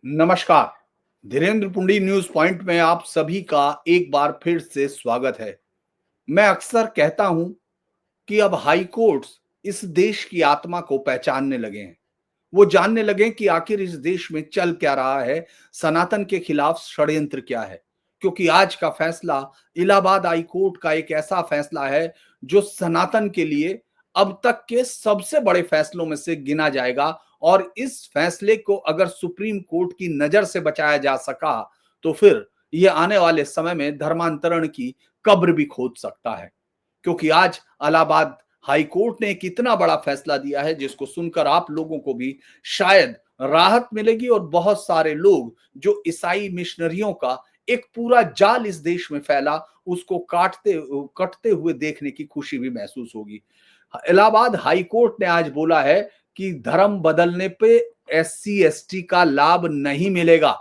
नमस्कार। Dhirendra पुंडी news point में आप सभी का एक बार फिर से स्वागत है। मैं अक्सर कहता हूं कि अब हाई कोर्ट्स इस देश की आत्मा को पहचानने लगे हैं। वो जानने लगे कि आखिर इस देश में चल क्या रहा है, सनातन के खिलाफ षड्यंत्र क्या है। क्योंकि आज का फैसला इलाहाबाद हाई कोर्ट का एक ऐसा फैसला है जो सनातन के लिए अब तक के सबसे बड़े फैसलों में से गिना जाएगा। और इस फैसले को अगर सुप्रीम कोर्ट की नजर से बचाया जा सका तो फिर ये आने वाले समय में धर्मांतरण की कब्र भी खोद सकता है। क्योंकि आज इलाहाबाद हाई कोर्ट ने एक इतना बड़ा फैसला दिया है जिसको सुनकर आप लोगों को भी शायद राहत मिलेगी और बहुत सारे लोग जो ईसाई मिशनरियों का एक पूरा जाल इस देश में फैला उसको कटते हुए देखने की खुशी भी महसूस होगी। इलाहाबाद हाई कोर्ट ने आज बोला है कि धर्म बदलने पे एससी एसटी का लाभ नहीं मिलेगा।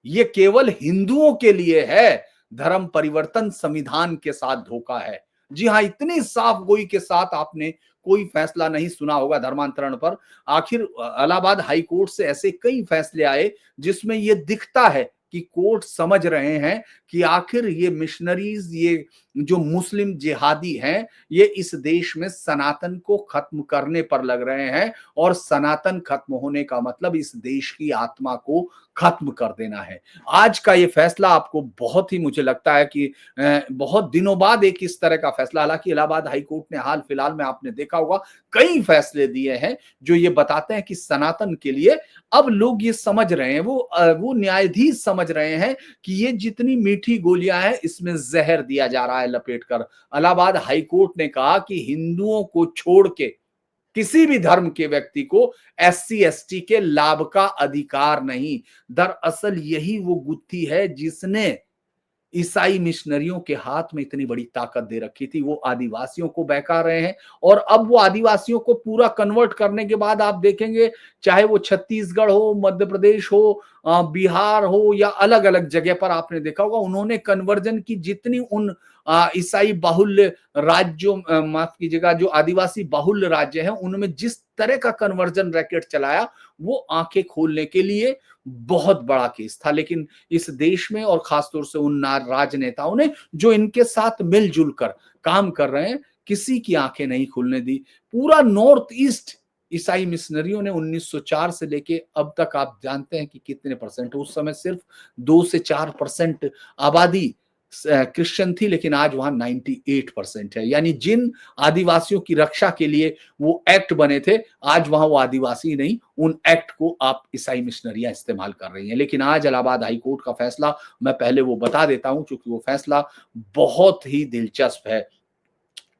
ये केवल हिंदुओं के लिए है। धर्म परिवर्तन संविधान के साथ धोखा है। जी हाँ, इतनी साफ गोई के साथ आपने कोई फैसला नहीं सुना होगा धर्मांतरण पर। आखिर इलाहाबाद हाई कोर्ट से ऐसे कई फैसले आए जिसमें यह दिखता है कि कोर्ट समझ रहे हैं कि आखिर ये मिशनरीज, ये जो मुस्लिम जिहादी हैं, ये इस देश में सनातन को खत्म करने पर लग रहे हैं। और सनातन खत्म होने का मतलब इस देश की आत्मा को खत्म कर देना है। आज का ये फैसला आपको बहुत ही, मुझे लगता है कि बहुत दिनों बाद एक इस तरह का फैसला, हालांकि इलाहाबाद हाई कोर्ट ने हाल फिलहाल में आपने देखा होगा कई फैसले दिए हैं जो ये बताते हैं कि सनातन के लिए अब लोग ये समझ रहे हैं, वो न्यायाधीश समझ रहे हैं कि ये जितनी मीठी गोलियां हैं इसमें जहर दिया जा रहा है लपेटकर। इलाहाबाद हाई कोर्ट ने कहा कि हिंदुओं को छोड़ के किसी भी धर्म के व्यक्ति को एससी एसटी के लाभ का अधिकार नहीं। दरअसल यही वो गुत्थी है जिसने ईसाई मिशनरियों के हाथ में इतनी बड़ी ताकत दे रखी थी। वो आदिवासियों को बहका रहे हैं और अब वो आदिवासियों को पूरा कन्वर्ट करने के बाद आप देखेंगे, चाहे वो छत्तीसगढ़ हो, मध्य प्रदेश हो, बिहार हो या अलग अलग जगह पर आपने देखा होगा, उन्होंने कन्वर्जन की जितनी उन ईसाई बाहुल्य राज्यों, माफ कीजिएगा, जो आदिवासी बाहुल्य राज्य हैं उनमें जिस तरह का कन्वर्जन रैकेट चलाया, वो आंखें खोलने के लिए बहुत बड़ा केस था। लेकिन इस देश में और खासतौर से उन राजनेताओं ने जो इनके साथ मिलजुल कर काम कर रहे हैं, किसी की आंखें नहीं खुलने दी। पूरा नॉर्थ ईस्ट ईसाई मिशनरियों ने 1904 से लेके अब तक, आप जानते हैं कि कितने परसेंट, उस समय सिर्फ 2 से 4% आबादी क्रिश्चियन थी, लेकिन आज वहां 98% है। यानी जिन आदिवासियों की रक्षा के लिए वो एक्ट बने थे, आज वहां वो आदिवासी नहीं, उन एक्ट को आप ईसाई मिशनरियां इस्तेमाल कर रही हैं। लेकिन आज इलाहाबाद हाई कोर्ट का फैसला, मैं पहले वो बता देता हूं क्योंकि वो फैसला बहुत ही दिलचस्प है।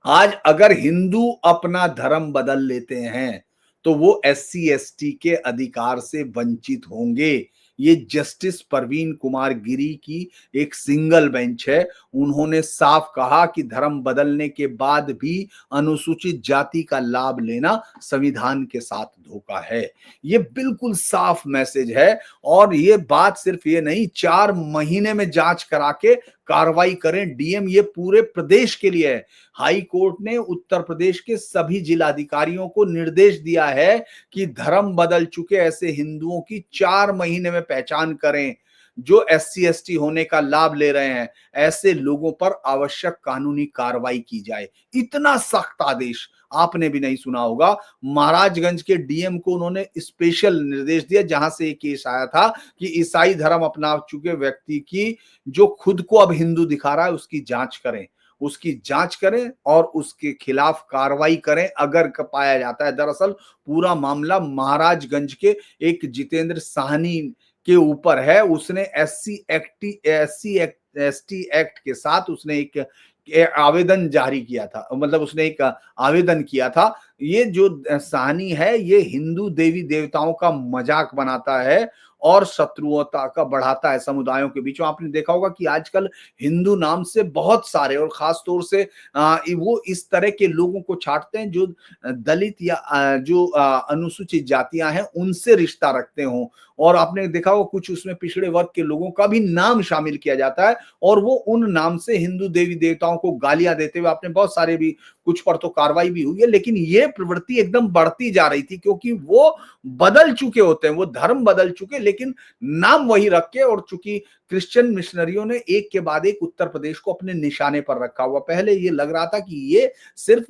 आज अगर हिंदू अपना धर्म बदल लेते हैं तो वो एससी एसटी के अधिकार से वंचित होंगे। ये जस्टिस परवीन कुमार गिरी की एक सिंगल बेंच है। उन्होंने साफ कहा कि धर्म बदलने के बाद भी अनुसूचित जाति का लाभ लेना संविधान के साथ धोखा है। ये बिल्कुल साफ मैसेज है। और ये बात सिर्फ ये नहीं, 4 महीने में जांच करा के कार्रवाई करें डीएम, ये पूरे प्रदेश के लिए है। हाई कोर्ट ने उत्तर प्रदेश के सभी जिलाधिकारियों को निर्देश दिया है कि धर्म बदल चुके ऐसे हिंदुओं की 4 महीने में पहचान करें जो एससी एसटी होने का लाभ ले रहे हैं। ऐसे लोगों पर आवश्यक कानूनी कार्रवाई की जाए। इतना सख्त आदेश आपने भी नहीं सुना होगा। महाराजगंज के डीएम को उन्होंने स्पेशल निर्देश दिया, जहां से एक केस आया था कि ईसाई धर्म अपना चुके व्यक्ति की, जो खुद को अब हिंदू दिखा रहा है, उसकी जांच करें और उसके खिलाफ कार्रवाई करें अगर पाया जाता है। दरअसल पूरा मामला महाराजगंज के एक जितेंद्र साहनी के ऊपर है। उसने एससी एसटी एक्ट के साथ उसने एक आवेदन जारी किया था, मतलब उसने एक आवेदन किया था। ये जो साहनी है, ये हिंदू देवी देवताओं का मजाक बनाता है और शत्रुता का बढ़ाता है समुदायों के बीच में। आपने देखा होगा कि आजकल हिंदू नाम से बहुत सारे, और खास तौर से वो इस तरह के लोगों को छांटते हैं जो दलित या जो अनुसूचित जातियां हैं उनसे रिश्ता रखते हों। और आपने देखा होगा कुछ उसमें पिछड़े वर्ग के लोगों का भी नाम शामिल किया जाता है और वो उन नाम से हिंदू देवी देवताओं को गालियां देते हुए आपने बहुत सारे भी कुछ पर तो कार्रवाई भी हुई है, लेकिन ये प्रवृत्ति एकदम बढ़ती जा रही थी क्योंकि वो बदल चुके होते हैं, वो धर्म बदल चुके, लेकिन नाम वही रख के। और चूंकि क्रिश्चियन मिशनरियों ने एक के बाद एक उत्तर प्रदेश को अपने निशाने पर रखा हुआ। पहले ये लग रहा था कि ये सिर्फ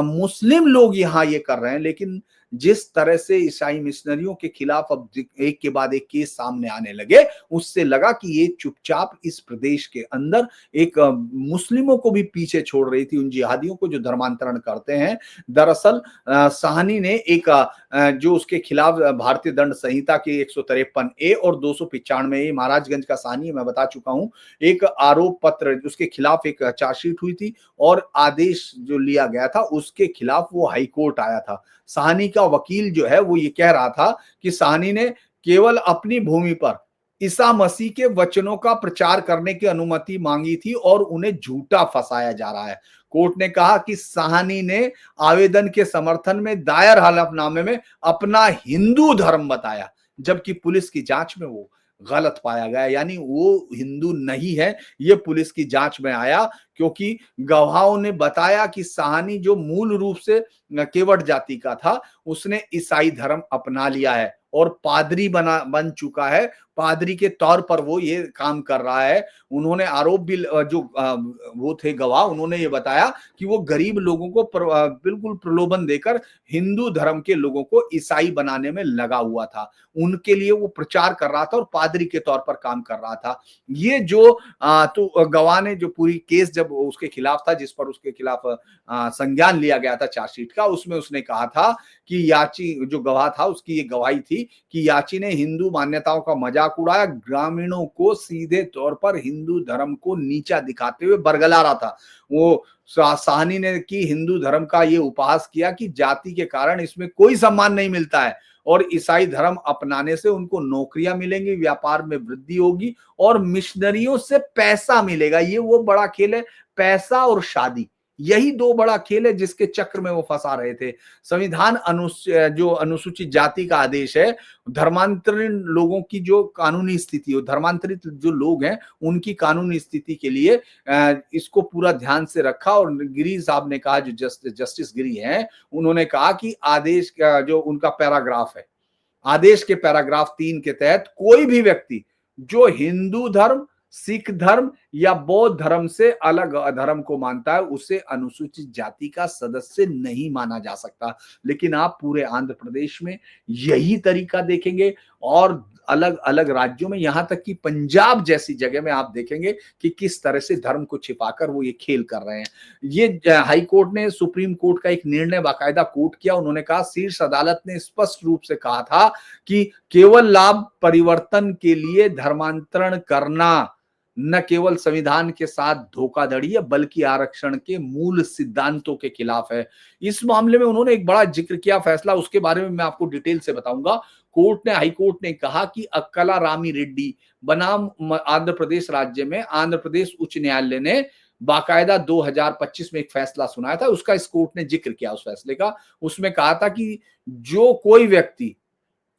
मुस्लिम लोग यहाँ ये कर रहे हैं, लेकिन जिस तरह से ईसाई मिशनरियों के खिलाफ अब एक के बाद एक केस सामने आने लगे, उससे लगा कि ये चुपचाप इस प्रदेश के अंदर एक मुस्लिमों को भी पीछे छोड़ रही थी, उन जिहादियों को जो धर्मांतरण करते हैं। दरअसल साहनी ने एक जो उसके खिलाफ भारतीय दंड संहिता के 153A और 295A, महाराजगंज का साहनी है, मैं बता चुका हूं, एक आरोप पत्र उसके खिलाफ एक चार्जशीट हुई थी और आदेश जो लिया गया था उसके खिलाफ वो हाई कोर्ट आया था। साहनी का वकील जो है वो ये कह रहा था कि साहनी ने केवल अपनी भूमि पर ईसा मसीह के वचनों का प्रचार करने की अनुमति मांगी थी और उन्हें झूठा फंसाया जा रहा है। कोर्ट ने कहा कि साहनी ने आवेदन के समर्थन में दायर हलफनामे में अपना हिंदू धर्म बताया, जबकि पुलिस की जांच में वो गलत पाया गया, यानी वो हिंदू नहीं है। ये पुलिस की जांच में आया क्योंकि गवाहों ने बताया कि साहनी जो मूल रूप से केवट जाति का था, उसने ईसाई धर्म अपना लिया है और पादरी बन चुका है। पादरी के तौर पर वो ये काम कर रहा है। उन्होंने आरोप भी जो वो थे गवाह, उन्होंने ये बताया कि वो गरीब लोगों को बिल्कुल प्रलोभन देकर हिंदू धर्म के लोगों को ईसाई बनाने में लगा हुआ था। उनके लिए वो प्रचार कर रहा था और पादरी के तौर पर काम कर रहा था। ये जो तो गवाह ने जो पूरी केस जब उसके खिलाफ था, जिस पर उसके खिलाफ संज्ञान लिया गया था चार्जशीट का, उसमें उसने कहा था कि याची जो गवाह था उसकी ये गवाही थी कि याची ने हिंदू मान्यताओं का मजाक उड़ाया, ग्रामीणों को सीधे तौर पर हिंदू धर्म को नीचा दिखाते हुए बरगला रहा था। वो साहनी ने की हिंदू धर्म का ये उपहास किया कि जाति के कारण इसमें कोई सम्मान नहीं मिलता है और ईसाई धर्म अपनाने से उनको नौकरियां मिलेंगी, व्यापार में वृद्धि होगी और मिशनरियों से पैसा मिलेगा। ये वो बड़ा खेल है, पैसा और शादी, यही दो बड़ा खेल है जिसके चक्र में वो फंसा रहे थे। संविधान जो अनुसूचित जाति का आदेश है, धर्मांतरित लोगों की जो कानूनी स्थिति हो, धर्मांतरित जो लोग हैं उनकी कानूनी स्थिति के लिए इसको पूरा ध्यान से रखा। और गिरी साहब ने कहा, जो जस्टिस गिरी हैं, उन्होंने कहा कि आदेश का जो उनका पैराग्राफ है, आदेश के पैराग्राफ 3 के तहत कोई भी व्यक्ति जो हिंदू धर्म, सिख धर्म या बौद्ध धर्म से अलग धर्म को मानता है, उसे अनुसूचित जाति का सदस्य नहीं माना जा सकता। लेकिन आप पूरे आंध्र प्रदेश में यही तरीका देखेंगे और अलग अलग राज्यों में, यहां तक कि पंजाब जैसी जगह में आप देखेंगे कि किस तरह से धर्म को छिपाकर वो ये खेल कर रहे हैं। ये हाई कोर्ट ने सुप्रीम कोर्ट का एक निर्णय बाकायदा कोट किया। उन्होंने कहा, शीर्ष अदालत ने स्पष्ट रूप से कहा था कि केवल लाभ परिवर्तन के लिए धर्मांतरण करना न केवल संविधान के साथ धोखाधड़ी है बल्कि आरक्षण के मूल सिद्धांतों के खिलाफ है। इस मामले में उन्होंने एक बड़ा जिक्र किया, फैसला उसके बारे में मैं आपको डिटेल से बताऊंगा। हाई कोर्ट ने कहा कि अक्कला रामी रेड्डी बनाम आंध्र प्रदेश राज्य में आंध्र प्रदेश उच्च न्यायालय ने बाकायदा 2025 में एक फैसला सुनाया था। उसका इस कोर्ट ने जिक्र किया उस फैसले का। उसमें कहा था कि जो कोई व्यक्ति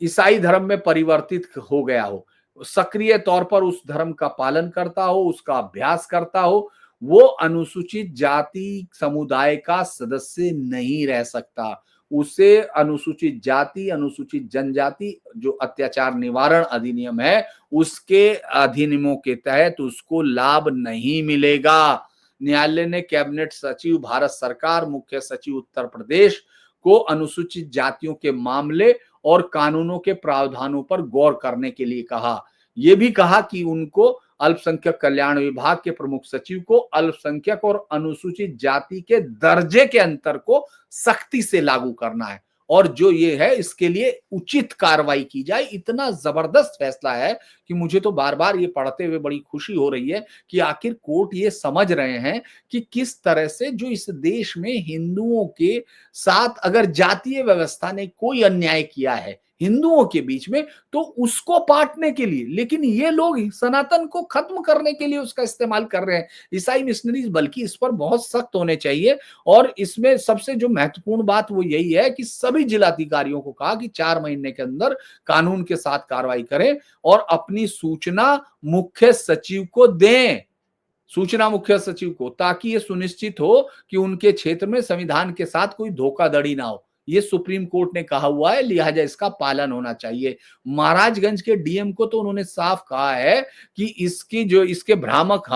ईसाई धर्म में परिवर्तित हो गया हो, सक्रिय तौर पर उस धर्म का पालन करता हो, उसका अभ्यास करता हो, वो अनुसूचित जाति समुदाय का सदस्य नहीं रह सकता। उसे अनुसूचित जाति, अनुसूचित जनजाति जो अत्याचार निवारण अधिनियम है, उसके अधिनियमों के तहत उसको लाभ नहीं मिलेगा। न्यायालय ने कैबिनेट सचिव भारत सरकार, मुख्य सचिव उत्तर प्रदेश को अनुसूचित जातियों के मामले और कानूनों के प्रावधानों पर गौर करने के लिए कहा। यह भी कहा कि उनको अल्पसंख्यक कल्याण विभाग के प्रमुख सचिव को अल्पसंख्यक और अनुसूचित जाति के दर्जे के अंतर को सख्ती से लागू करना है और जो ये है इसके लिए उचित कार्रवाई की जाए। इतना जबरदस्त फैसला है कि मुझे तो बार बार ये पढ़ते हुए बड़ी खुशी हो रही है कि आखिर कोर्ट ये समझ रहे हैं कि किस तरह से जो इस देश में हिंदुओं के साथ अगर जातीय व्यवस्था ने कोई अन्याय किया है हिंदुओं के बीच में, तो उसको पाटने के लिए, लेकिन ये लोग सनातन को खत्म करने के लिए उसका इस्तेमाल कर रहे हैं ईसाई मिशनरीज। बल्कि इस पर बहुत सख्त होने चाहिए। और इसमें सबसे जो महत्वपूर्ण बात वो यही है कि सभी जिलाधिकारियों को कहा कि 4 महीने के अंदर कानून के साथ कार्रवाई करें और अपनी सूचना मुख्य सचिव को दें। सूचना मुख्य सचिव को, ताकि ये सुनिश्चित हो कि उनके क्षेत्र में संविधान के साथ कोई धोखाधड़ी ना हो। ये सुप्रीम कोर्ट ने कहा हुआ है, लिहाजा इसका पालन होना चाहिए। महाराजगंज के डीएम को तो उन्होंने साफ कहा है कि इसकी जो इसके भ्रामक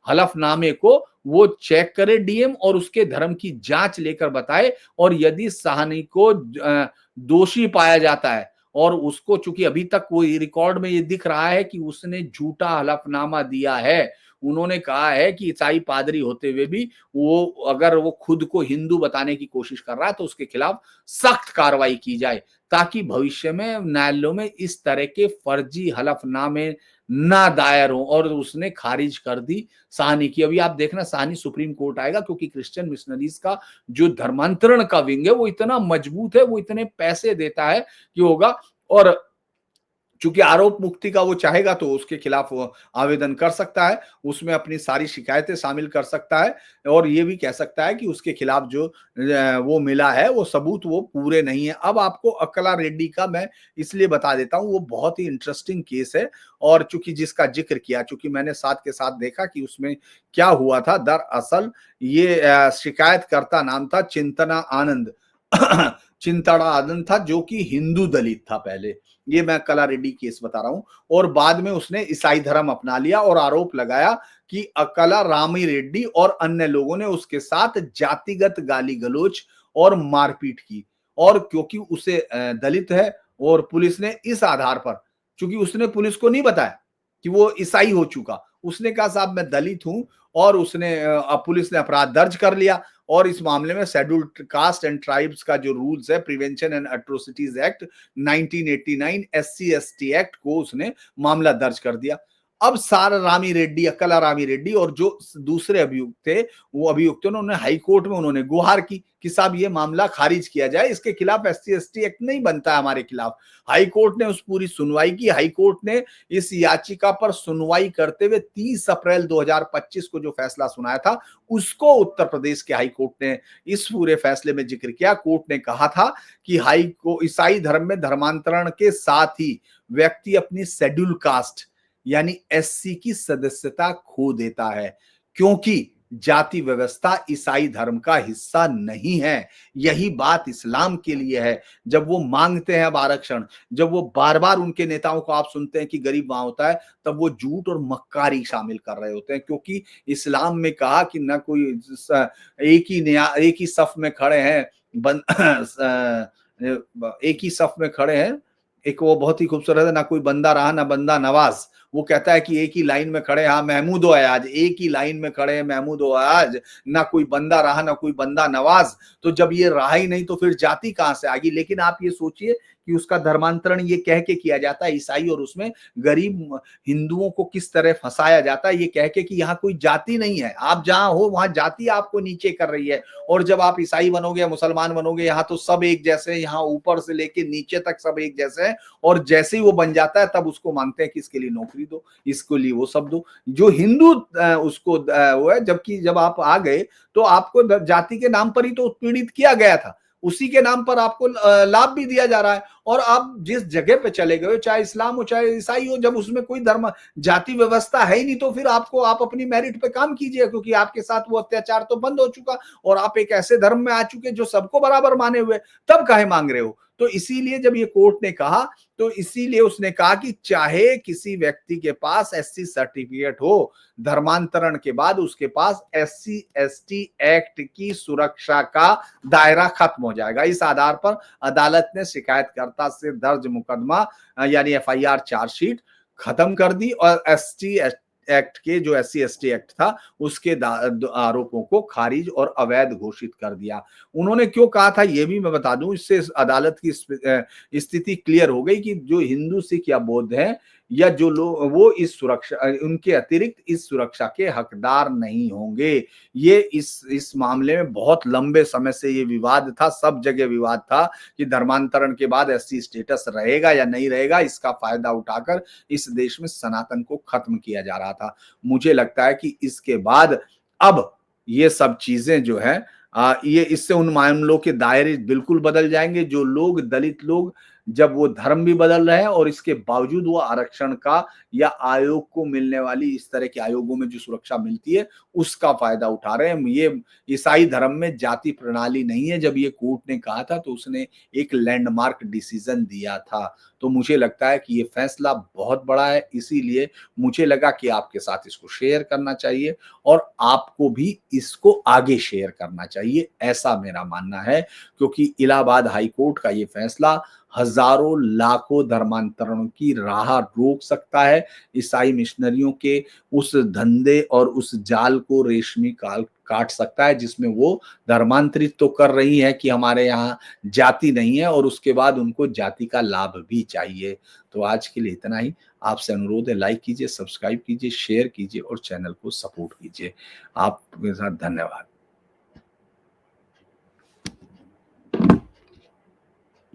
हलफनामे को वो चेक करे डीएम और उसके धर्म की जांच लेकर बताए, और यदि साहनी को दोषी पाया जाता है और उसको, चूंकि अभी तक वो रिकॉर्ड में ये दिख रहा है कि उसने झूठा हलफनामा दिया है। उन्होंने कहा है कि ईसाई पादरी होते हुए भी वो, अगर वो खुद को हिंदू बताने की कोशिश कर रहा है तो उसके खिलाफ सख्त कार्रवाई की जाए, ताकि भविष्य में न्यायालयों में इस तरह के फर्जी हलफनामे ना दायर हो। और उसने खारिज कर दी साहनी की। अभी आप देखना साहनी सुप्रीम कोर्ट आएगा, क्योंकि क्रिश्चियन मिशनरीज का जो धर्मांतरण का विंग है वो इतना मजबूत है, वो इतने पैसे देता है कि होगा। और चूंकि आरोप मुक्ति का वो चाहेगा तो उसके खिलाफ वो आवेदन कर सकता है, उसमें अपनी सारी शिकायतें शामिल कर सकता है, और ये भी कह सकता है कि उसके खिलाफ जो वो मिला है वो सबूत वो पूरे नहीं है। अब आपको अक्कला रेड्डी का मैं इसलिए बता देता हूं, वो बहुत ही इंटरेस्टिंग केस है। और चूंकि जिसका जिक्र किया, चूंकि मैंने साथ के साथ देखा कि उसमें क्या हुआ था। दरअसल ये शिकायतकर्ता नाम था चिंतना आनंद चिंतड़ा आनंद था, जो कि हिंदू दलित था पहले। ये मैं कला रेड्डी केस बता रहा हूं। और बाद में उसने ईसाई धर्म अपना लिया और आरोप लगाया कि अकला रामी रेड्डी और अन्य लोगों ने उसके साथ जातिगत गाली गलौज और मारपीट की। और क्योंकि उसे दलित है, और पुलिस ने इस आधार पर, चूंकि उसने पुलिस को नहीं बताया कि वो ईसाई हो चुका, उसने कहा साहब मैं दलित हूं, और उसने पुलिस ने अपराध दर्ज कर लिया। और इस मामले में शेड्यूल्ड कास्ट एंड ट्राइब्स का जो रूल्स है, prevention and atrocities act 1989, SC ST act को उसने मामला दर्ज कर दिया। अब सारा रामी रेड्डी, अक्कला रामी रेड्डी और जो दूसरे अभियुक्त थे, वो अभियुक्तों ने उन्होंने हाई कोर्ट में उन्होंने गुहार की कि साहब ये मामला खारिज किया जाए, इसके खिलाफ एससी एसटी एक्ट नहीं बनता है हमारे खिलाफ। हाई कोर्ट ने उस पूरी सुनवाई की। हाई कोर्ट ने इस याचिका पर सुनवाई करते हुए 30 अप्रैल 2025 को जो फैसला सुनाया था, उसको उत्तर प्रदेश के हाई कोर्ट ने इस पूरे फैसले में जिक्र किया। कोर्ट ने कहा था कि हाई को ईसाई धर्म में धर्मांतरण के साथ ही व्यक्ति अपनी शेड्यूल कास्ट यानी एससी की सदस्यता खो देता है, क्योंकि जाति व्यवस्था ईसाई धर्म का हिस्सा नहीं है। यही बात इस्लाम के लिए है। जब वो मांगते हैं अब आरक्षण, जब वो बार बार उनके नेताओं को आप सुनते हैं कि गरीब वहां होता है, तब वो झूठ और मक्कारी शामिल कर रहे होते हैं। क्योंकि इस्लाम में कहा कि न कोई एक ही सफ में खड़े हैं, एक ही सफ में खड़े हैं। एक वो बहुत ही खूबसूरत है, ना कोई बंदा रहा ना बंदा नवाज। वो कहता है कि एक ही लाइन में खड़े, हाँ महमूद हो आज, एक ही लाइन में खड़े हैं महमूद हो आज, ना कोई बंदा रहा ना कोई बंदा नवाज। तो जब ये रहा ही नहीं तो फिर जाति कहां से आ गई। लेकिन आप ये सोचिए कि उसका धर्मांतरण ये कह के किया जाता है ईसाई, और उसमें गरीब हिंदुओं को किस तरह फंसाया जाता है ये कह के कि यहाँ कोई जाति नहीं है, आप जहां हो वहां जाति आपको नीचे कर रही है। और जब आप ईसाई बनोगे या मुसलमान बनोगे, यहाँ तो सब एक जैसे हैं, यहाँ ऊपर से लेके नीचे तक सब एक जैसे हैं। और जैसे ही वो बन जाता है तब उसको मांगते हैं कि इसके लिए नौकरी दो, इसके लिए वो सब दो। जो हिंदू उसको वो है, जबकि जब आप आ गए तो आपको जाति के नाम पर ही तो उत्पीड़ित किया गया था, उसी के नाम पर आपको लाभ भी दिया जा रहा है। और आप जिस जगह पे चले गए, चाहे इस्लाम हो चाहे ईसाई हो, जब उसमें कोई धर्म जाति व्यवस्था है ही नहीं, तो फिर आपको आप अपनी मेरिट पे काम कीजिए, क्योंकि आपके साथ वो अत्याचार तो बंद हो चुका और आप एक ऐसे धर्म में आ चुके जो सबको बराबर माने हुए, तब काहे मांग रहे हो। तो इसीलिए जब ये कोर्ट ने कहा, तो इसीलिए उसने कहा कि चाहे किसी व्यक्ति के पास एससी सर्टिफिकेट हो, धर्मांतरण के बाद उसके पास एससी एसटी एक्ट की सुरक्षा का दायरा खत्म हो जाएगा। इस आधार पर अदालत ने शिकायतकर्ता से दर्ज मुकदमा यानी एफआईआर चार्जशीट खत्म कर दी, और एसटी एक्ट के जो एससी एसटी एक्ट था उसके आरोपों को खारिज और अवैध घोषित कर दिया। उन्होंने क्यों कहा था ये भी मैं बता दूं, इससे अदालत की स्थिति क्लियर हो गई कि जो हिंदू सिख या बौद्ध हैं या जो लोग, वो इस सुरक्षा, उनके अतिरिक्त इस सुरक्षा के हकदार नहीं होंगे। ये इस मामले में बहुत लंबे समय से ये विवाद था, सब जगह विवाद था कि धर्मांतरण के बाद एससी स्टेटस रहेगा या नहीं रहेगा। इसका फायदा उठाकर इस देश में सनातन को खत्म किया जा रहा था। मुझे लगता है कि इसके बाद अब ये सब चीजें जो है ये इससे उन मामलों के दायरे बिल्कुल बदल जाएंगे। जो लोग दलित लोग जब वो धर्म भी बदल रहे हैं और इसके बावजूद वो आरक्षण का या आयोग को मिलने वाली इस तरह के आयोगों में जो सुरक्षा मिलती है, उसका फ़ायदा उठा रहे हैं। ये ईसाई धर्म में जाति प्रणाली नहीं है। जब ये कोर्ट ने कहा था तो उसने एक लैंडमार्क डिसीज़न दिया था। तो मुझे लगता है कि ये फैसला बहुत बड़ा है, इसीलिए मुझे लगा कि आपके साथ इसको शेयर करना चाहिए और आपको भी इसको आगे शेयर करना चाहिए, ऐसा मेरा मानना है। क्योंकि इलाहाबाद हाई कोर्ट का ये फैसला हज़ारों, लाखों धर्मांतरणों की राह रोक सकता है। ईसाई मिशनरियों के उस धंधे और उस जाल को रेशमी काल काट सकता है, जिसमें वो धर्मांतरित तो कर रही हैं कि हमारे यहाँ जाति नहीं है और उसके बाद उनको जाति का लाभ भी चाहिए। तो आज के लिए इतना ही। आपसे अनुरोध है, लाइक कीजिए, सब्सक्राइब कीजिए, शेयर कीजिए और चैनल को सपोर्ट कीजिए। आपके साथ धन्यवाद।